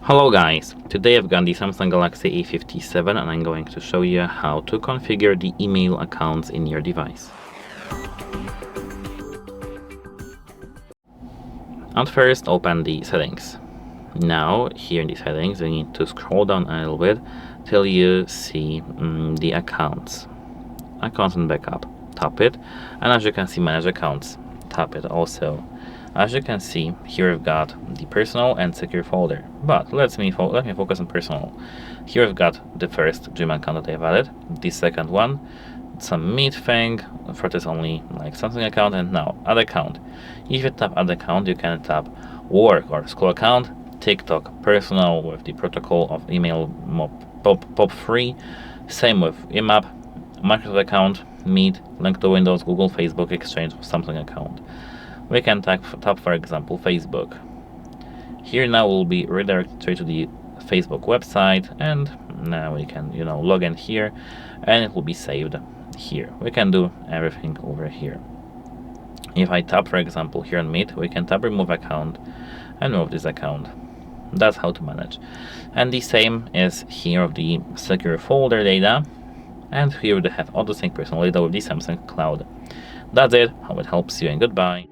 Hello guys, today I've got the Samsung Galaxy A57 and I'm going to show you how to configure the email accounts in your device. At first open the settings. Now here in the settings you need to scroll down a little bit till you see the accounts and backup. Tap it, and as you can see, manage accounts. Tap it also. As you can see, here we've got the personal and secure folder, but let me focus on personal. Here we've got the first Gmail account that I've added, the second one, some Meet thing, for this only like Samsung account, and now add account. If you tap add account, you can tap work or school account, TikTok personal with the protocol of email POP3, same with IMAP, Microsoft account, Meet, link to Windows, Google, Facebook, Exchange, Samsung account. We can tap for example Facebook. Here now we'll be redirected straight to the Facebook website, and now we can log in here and it will be saved here. We can do everything over here. If I tap for example here on Meet, we can tap remove account and move this account. That's how to manage. And the same is here of the secure folder data, and here we have auto sync personal data with the Samsung Cloud. That's it. Hope it helps you, and goodbye.